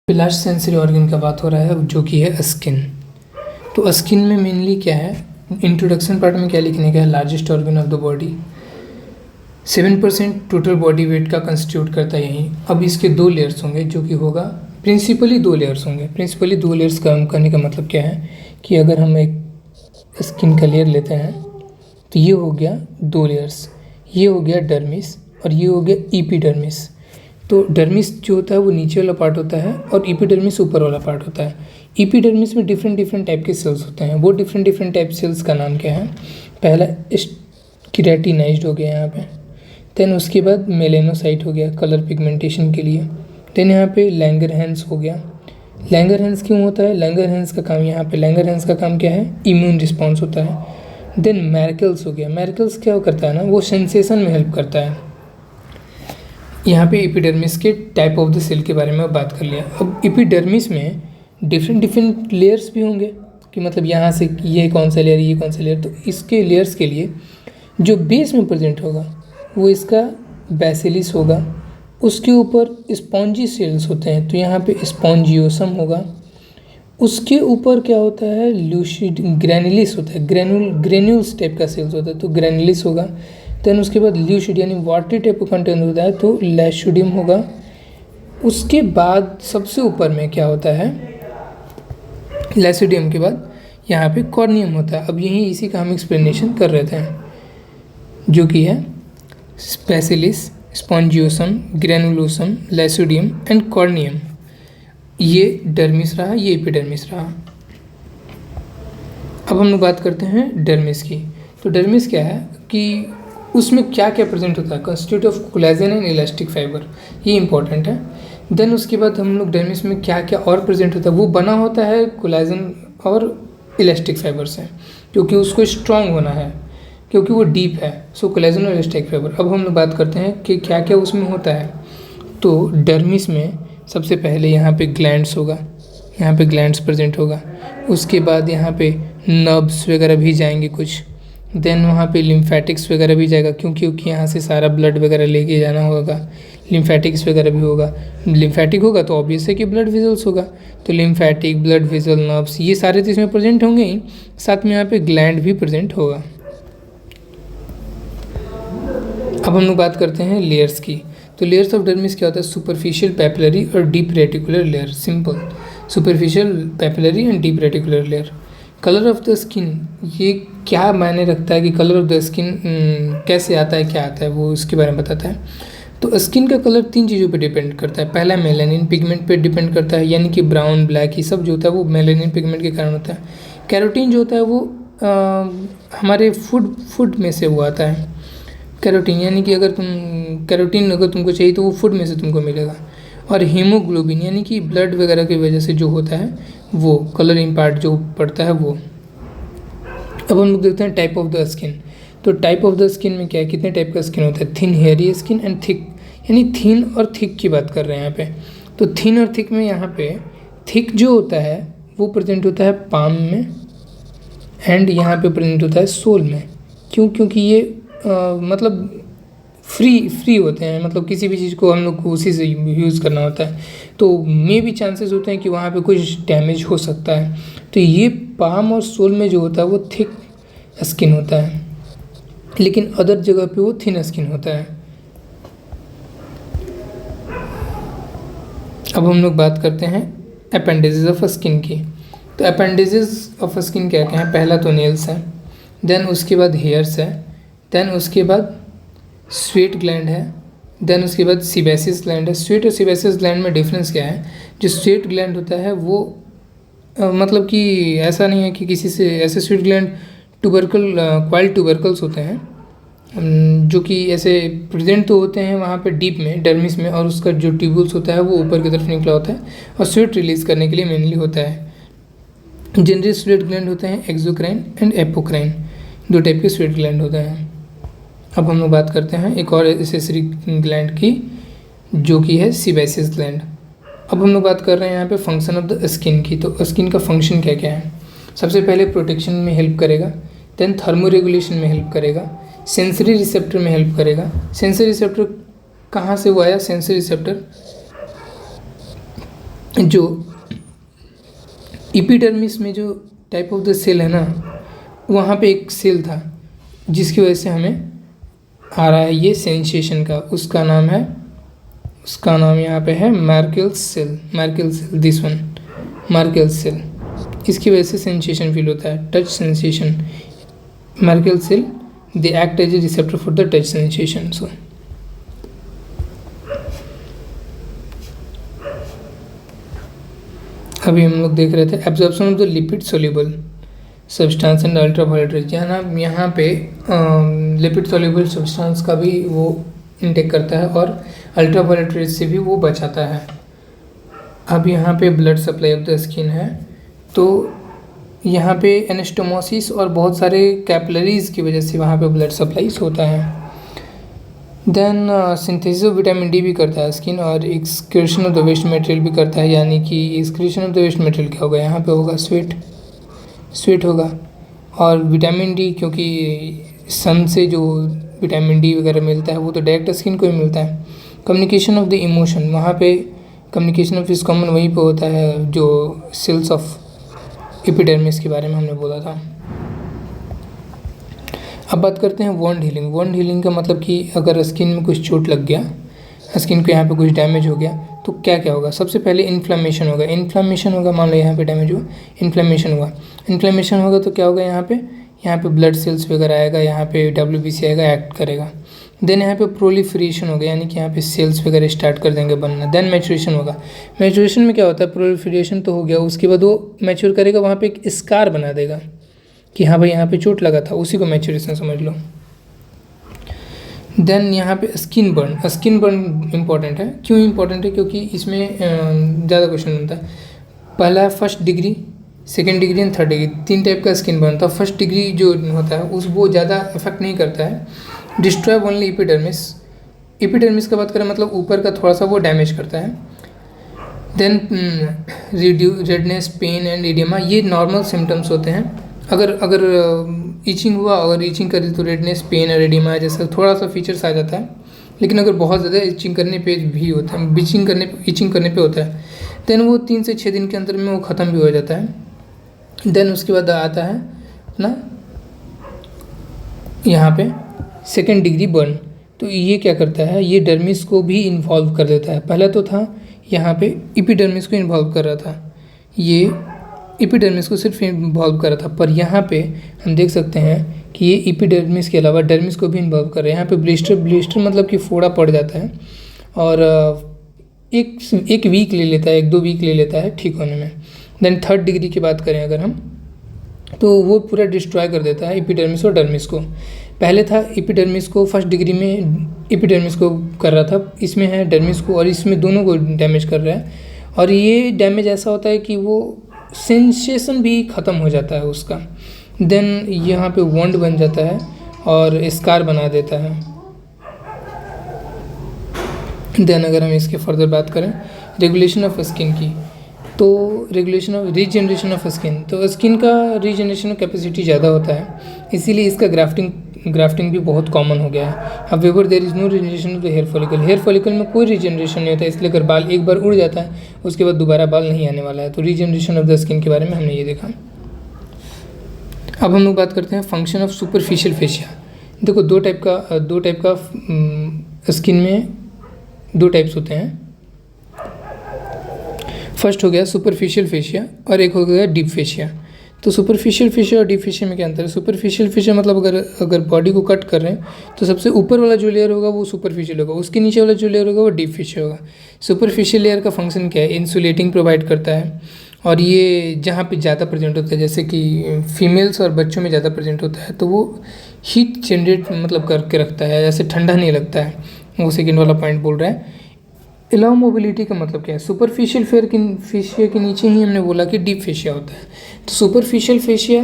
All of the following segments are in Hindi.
लास्ट सेंसरी ऑर्गन का बात हो रहा है जो कि है स्किन। तो स्किन में मेनली क्या है, इंट्रोडक्शन पार्ट में क्या लिखने का है, largest organ of the body, 7% total body weight का कंस्टिट्यूट करता है यही। अब इसके दो लेयर्स होंगे जो कि होगा प्रिंसिपली दो लेयर्स होंगे। प्रिंसिपली दो लेयर्स का करने का मतलब क्या है कि अगर हम एक स्किन का लेयर लेते हैं तो ये हो गया दो लेयर्स, ये हो गया डर्मिस और ये हो गया ईपीडर्मिस। तो डर्मिस जो होता है वो नीचे वाला पार्ट होता है और ईपीडर्मिस ऊपर वाला पार्ट होता है। ईपीडर्मिस में डिफरेंट टाइप के सेल्स होते हैं। वो डिफरेंट टाइप सेल्स का नाम क्या है, पहला केराटिनाइज्ड हो गया यहाँ पे, देन उसके बाद मेलेनोसाइट हो गया कलर पिगमेंटेशन के लिए, देन यहाँ पे लैंगरहैंस हो गया। लैंगरहैंस क्यों होता है, लैंगरहैंस का काम यहाँ पे, लैंगरहैंस का काम क्या है, इम्यून रिस्पॉन्स होता है। देन मैर्केल्स हो गया, मैर्केल्स क्या करता है ना, वो सेंसेशन में हेल्प करता है। यहाँ पे एपिडर्मिस के टाइप ऑफ द सेल के बारे में बात कर लिया। अब एपिडर्मिस में डिफरेंट लेयर्स भी होंगे कि मतलब यहाँ से ये कौन सा लेयर, ये कौन सा लेयर। तो इसके लेयर्स के लिए जो बेस में प्रेजेंट होगा वो इसका बेसिलिस होगा, उसके ऊपर स्पॉन्जी सेल्स होते हैं तो यहाँ पे स्पॉन्जियोसम होगा, उसके ऊपर क्या होता है ल्यूसिड ग्रैनुलिस होता है, ग्रेन्यूल्स टाइप का सेल्स होता है तो ग्रैनुलिस होगा। देन उसके बाद ल्यूसिड यानी वाटरी टाइप का कंटेंट होता है तो लैशोडियम होगा। उसके बाद सबसे ऊपर में क्या होता है, लैशोडियम के बाद यहाँ पे कॉर्नियम होता है। अब यही इसी का हम एक्सप्लेनेशन कर रहे थे जो कि है बेसिलिस, स्पॉन्जियोसम, ग्रेनुलोसम, लैशोडियम एंड कॉर्नियम। ये डर्मिस रहा, ये एपिडर्मिस रहा। अब हम लोग बात करते हैं डर्मिस की। तो डर्मिस क्या है कि उसमें क्या क्या प्रेजेंट होता है, constitute of collagen and elastic fibre, ये इंपॉर्टेंट है। देन उसके बाद हम लोग डर्मिस में क्या क्या और प्रेजेंट होता है, वो बना होता है कोलेजन और इलास्टिक फाइबर से, क्योंकि उसको स्ट्रॉन्ग होना है, क्योंकि वो डीप है। सो कोलेजन और इलास्टिक फाइबर। अब हम लोग बात करते हैं कि क्या क्या उसमें होता है। तो डर्मिस में सबसे पहले यहाँ पे ग्लैंड्स होगा, यहाँ पे ग्लैंड्स प्रेजेंट होगा। उसके बाद यहाँ पे नर्व्स वगैरह भी जाएंगे कुछ। देन वहाँ पे लिम्फेटिक्स वगैरह भी जाएगा, क्योंकि यहाँ से सारा ब्लड वगैरह लेके जाना होगा। लिम्फेटिक्स वगैरह भी होगा। लिम्फेटिक होगा तो ऑब्वियस है कि ब्लड वेजल्स होगा, तो लिम्फेटिक, ब्लड वेजल, नर्व्स, ये सारे चीज़ में प्रेजेंट होंगे ही, साथ में यहाँ पे ग्लैंड भी प्रेजेंट होगा। अब हम लोग बात करते हैं लेयर्स की। तो लेयर्स ऑफ डर्मिस क्या होता है, सुपरफिशियल, पैपिलरी और deep reticular layer. Simple, superficial, papillary and deep reticular layer. Colour of the skin, ये क्या मायने रखता है कि कलर ऑफ द स्किन कैसे आता है, क्या आता है, वो इसके बारे में बताता है। तो स्किन का कलर तीन चीज़ों पे डिपेंड करता है। पहला मेलानिन पिगमेंट पे डिपेंड करता है, यानी कि ब्राउन, ब्लैक, ये सब जो होता है वो मेलानिन पिगमेंट के कारण होता है। कैरोटीन जो होता है वो हमारे फूड में से वो आता है। कैरोटीन यानी कि अगर कैरोटीन अगर तुमको चाहिए तो वो फूड में से तुमको मिलेगा। और हीमोग्लोबिन यानी कि ब्लड वगैरह की वजह से जो होता है वो कलर इम्पार्ट जो पड़ता है वो। अब हम लोग देखते हैं टाइप ऑफ द स्किन। तो टाइप ऑफ द स्किन में क्या है, कितने टाइप का स्किन होता है, thin hairy skin and thick, यानी थिन और थिक की बात कर रहे हैं यहाँ पे। तो थिन और थिक में यहाँ पे थिक जो होता है वो प्रेजेंट होता है पाम में एंड यहाँ पे प्रेजेंट होता है सोल में। क्यों, क्योंकि ये मतलब फ्री होते हैं, मतलब किसी भी चीज़ को हम लोग को उसी से यूज़ करना होता है, तो मे भी चांसेस होते हैं कि वहाँ पे कुछ डैमेज हो सकता है। तो ये पाम और सोल में जो होता है वो थिक स्किन होता है, लेकिन अदर जगह पे वो थिन स्किन होता है। अब हम लोग बात करते हैं अपेंडेजेस ऑफ स्किन की। तो अपेंडेजेस ऑफ स्किन क्या क्या है, पहला तो नेल्स है, देन उसके बाद हेयर्स है, देन उसके बाद स्वेट ग्लैंड है, देन उसके बाद सीबेसिस ग्लैंड है। स्वेट और सीबेसिस ग्लैंड में डिफरेंस क्या है, जो स्वेट ग्लैंड होता है वो मतलब कि ऐसा नहीं है कि किसी से ऐसे स्वेट ग्लैंड क्वाइल ट्यूबरकल्स होते हैं जो कि ऐसे प्रेजेंट तो होते हैं वहाँ पे डीप में डर्मिस में, और उसका जो ट्यूब्यूल्स होता है वो ऊपर की तरफ निकला होता है और स्वेट रिलीज करने के लिए मेनली होता है। जनरली स्वेट ग्लैंड होते हैं एक्सोक्राइन एंड एपोक्राइन, दो टाइप के स्वेट ग्लैंड होते हैं। अब हम लोग बात करते हैं एक और एसेसरी ग्लैंड की जो कि है सीबेसिस ग्लैंड। अब हम लोग बात कर रहे हैं यहाँ पे फंक्शन ऑफ द स्किन की। तो स्किन का फंक्शन क्या क्या है, सबसे पहले प्रोटेक्शन में हेल्प करेगा, देन थर्मो रेगुलेशन में हेल्प करेगा, सेंसरी रिसेप्टर में हेल्प करेगा। सेंसरी रिसेप्टर कहाँ से वो आया, सेंसरी रिसेप्टर जो एपिडर्मिस में जो टाइप ऑफ द सेल है ना, वहाँ पे एक सेल था जिसकी वजह से हमें आ रहा है ये सेंसेशन का। उसका नाम यहाँ पे है Merkel cell, this one Merkel cell. इसकी वजह से सेंसेशन फील होता है, touch sensation. Merkel cell they act as a receptor for the touch sensation. So अभी हम लोग देख रहे थे absorption of the lipid soluble substance and ultraviolet rays. यहाँ पे लिपिड सोल्यूबल सब्सटेंस का भी वो इनटेक करता है और अल्ट्रावायलेट रेज से भी वो बचाता है। अब यहाँ पे blood supply of the skin है, तो यहाँ पे एनास्टोमोसिस और बहुत सारे कैपिलरीज की वजह से वहाँ पे ब्लड सप्लाईज होता है। Then synthesis of vitamin D भी करता है स्किन, और excretion of the waste material भी करता है। यानी कि excretion of the waste material क्या होगा, यहाँ पे होगा स्वेट होगा। और विटामिन डी, क्योंकि सन से जो विटामिन डी वगैरह मिलता है वो तो डायरेक्ट स्किन को ही मिलता है। कम्युनिकेशन ऑफ द इमोशन, वहाँ पे कम्युनिकेशन ऑफ इस कॉमन वहीं पे होता है जो सेल्स ऑफ एपिडर्मिस के बारे में हमने बोला था। अब बात करते हैं वॉन्ड हीलिंग। वॉन्ड हीलिंग का मतलब कि अगर स्किन में कुछ चोट लग गया, स्किन को यहाँ पे कुछ डैमेज हो गया, तो क्या क्या होगा। सबसे पहले इन्फ्लेमेशन होगा। मान लो यहाँ पे डैमेज हुआ, इन्फ्लेमेशन होगा तो क्या होगा, यहाँ पे ब्लड सेल्स वगैरह आएगा, यहाँ पे WBC आएगा, एक्ट करेगा। देन यहाँ पे प्रोलिफरेशन होगा, यानी कि यहाँ पे सेल्स वगैरह स्टार्ट कर देंगे बनना। देन मैचुरेशन होगा। मैचुरेशन में क्या होता है, प्रोलिफरेशन तो हो गया, उसके बाद वो मैच्योर करेगा, वहाँ पे एक स्कार बना देगा कि हाँ भाई यहाँ पे चोट लगा था, उसी को मैचुरेशन समझ लो। देन यहाँ पे स्किन बर्न इंपॉर्टेंट है। क्यों इंपॉर्टेंट है, क्योंकि इसमें ज़्यादा क्वेश्चन बनता है। पहला है first degree, second degree and third degree, 3 type का स्किन बर्न था। फर्स्ट डिग्री जो होता है वो ज़्यादा इफेक्ट नहीं करता है, डिस्ट्रॉय ओनली एपिडर्मिस का बात करें मतलब ऊपर का थोड़ा सा वो डैमेज करता है। Then redness, pain and oedema, ये नॉर्मल सिम्टम्स होते हैं। अगर ईचिंग हुआ, अगर ईचिंग करी तो रेडनेस, पेन और एडिमा जैसा थोड़ा सा फीचर्स आ जाता है। लेकिन अगर बहुत ज़्यादा ईचिंग करने पे भी होता है, ईचिंग करने पे होता है, देन वो 3 से 6 दिन के अंदर में वो ख़त्म भी हो जाता है। देन उसके बाद आता है अपना यहाँ पे सेकेंड डिग्री बर्न। तो ये क्या करता है, ये डर्मिस को भी इन्वॉल्व कर देता है। पहला तो था यहाँ पे एपिडर्मिस को इन्वॉल्व कर रहा था, ये एपिडर्मिस को सिर्फ इन्वॉल्व कर रहा था, पर यहाँ पे हम देख सकते हैं कि ये एपिडर्मिस के अलावा डर्मिस को भी इन्वॉल्व कर रहा है। यहाँ पे ब्लिस्टर मतलब कि फोड़ा पड़ जाता है और एक वीक ले लेता है, 1-2 वीक ले लेता है ठीक होने में। देन थर्ड डिग्री की बात करें अगर हम, तो वो पूरा डिस्ट्रॉय कर देता है एपिडर्मिस और डर्मिस को। पहले था एपिडर्मिस को, फर्स्ट डिग्री में एपिडर्मिस को कर रहा था, इसमें है डर्मिस को, और इसमें दोनों को डैमेज कर रहा है। और ये डैमेज ऐसा होता है कि वो सेंसेशन भी ख़त्म हो जाता है उसका। देन यहाँ पे वॉन्ड बन जाता है और स्कार बना देता है। देन अगर हम इसके फर्दर बात करें रेगुलेशन ऑफ स्किन की, तो रीजनरेशन ऑफ स्किन, तो स्किन का रीजनरेशन कैपेसिटी ज़्यादा होता है, इसीलिए इसका ग्राफ्टिंग भी बहुत कॉमन हो गया है। However there is no regeneration of the hair follicle में कोई रीजनरेशन नहीं होता, इसलिए अगर बाल एक बार उड़ जाता है उसके बाद दोबारा बाल नहीं आने वाला है। तो रीजनरेशन ऑफ द स्किन के बारे में हमने ये देखा। अब हम लोग बात करते हैं फंक्शन ऑफ सुपरफिशियल फेशिया। देखो दो टाइप का स्किन में 2 टाइप्स होते हैं। फर्स्ट हो गया सुपरफिशियल फेशिया और एक हो गया डीप फेशिया। तो सुपरफिशियल फेशिया और डीप फेशिया में क्या अंतर है। सुपरफिशियल फेशिया मतलब अगर बॉडी को कट कर रहे हैं तो सबसे ऊपर वाला जो लेयर होगा वो सुपरफिशियल होगा, उसके नीचे वाला जो लेयर होगा वो डीप फेशिया होगा। सुपरफिशियल लेयर का फंक्शन क्या है, इंसुलेटिंग प्रोवाइड करता है, और ये जहाँ पे ज़्यादा प्रेजेंट होता है, जैसे कि फीमेल्स और बच्चों में ज़्यादा प्रेजेंट होता है, तो वो हीट जनरेट मतलब करके रखता है, ऐसे ठंडा नहीं लगता है। वो सेकेंड वाला पॉइंट बोल रहा है। अलाउ मोबिलिटी का मतलब क्या है, सुपरफिशियल फेशिया के नीचे ही हमने बोला कि डीप फेशिया होता है। तो सुपरफिशियल फेशिया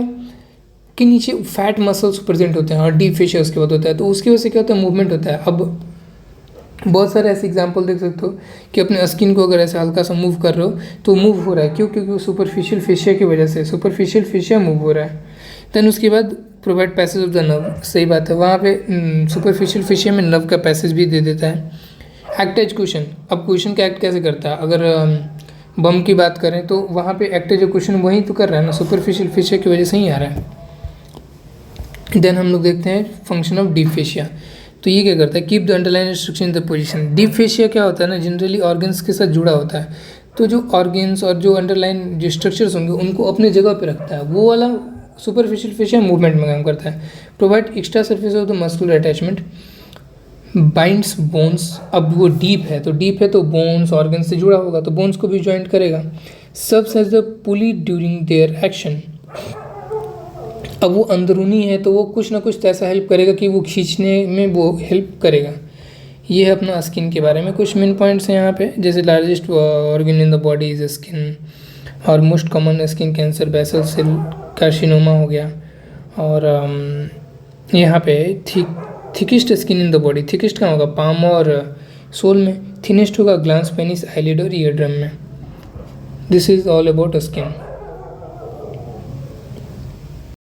के नीचे फैट मसल्स प्रेजेंट होते हैं और डीप फेशिया उसके बाद होता है, तो उसकी वजह से क्या होता है, मूवमेंट होता है। अब बहुत सारे ऐसे एग्जांपल देख सकते हो कि अपने स्किन को अगर ऐसे हल्का सा मूव कर रहे हो तो मूव हो रहा है, क्यों, क्योंकि सुपरफिशियल फेशिया की वजह से सुपरफिशियल फेशिया मूव हो रहा है। देन उसके बाद provide passage of the nerve, सही बात है, वहाँ पे सुपरफिशियल फेशिया में नर्व का पैसेज भी दे देता है। एक्ट एज क्वेश्चन, अब क्वेश्चन का एक्ट कैसे करता है, अगर बम की बात करें तो वहाँ पे एक्टर जो क्वेश्चन वही तो कर रहा है ना, सुपरफिशियल फेशिया की वजह से ही आ रहा है। देन हम लोग देखते हैं फंक्शन ऑफ डीप फेशिया। तो ये क्या करता है, keep the underline structure in the position. Deep fascia क्या होता है ना, जनरली ऑर्गन्स के साथ जुड़ा होता है, तो जो ऑर्गन्स और जो अंडरलाइन जो स्ट्रक्चर्स होंगे उनको अपने जगह पे रखता है, वो वाला सुपरफिशियल फेशिया मूवमेंट में काम करता है। Provide extra surface of the muscular attachment, binds bones. अब वो डीप है तो बोन्स ऑर्गन से जुड़ा होगा तो बोन्स को भी ज्वाइंट करेगा। Serves as the pulley during their action. अब वो अंदरूनी है तो वो कुछ ना कुछ तो ऐसा हेल्प करेगा कि वो खींचने में वो हेल्प करेगा। ये है अपना स्किन के बारे में कुछ मेन पॉइंट्स हैं यहाँ पे, जैसे largest organ in the body is skin, और most common skin cancer basal cell carcinoma हो गया। और यहाँ पे thickest skin in the body, thickest कहाँ होगा, पाम और सोल में, थिनेस्ट होगा ग्लांस पेनिस आईलिड और ईयर ड्रम में। This is all about skin.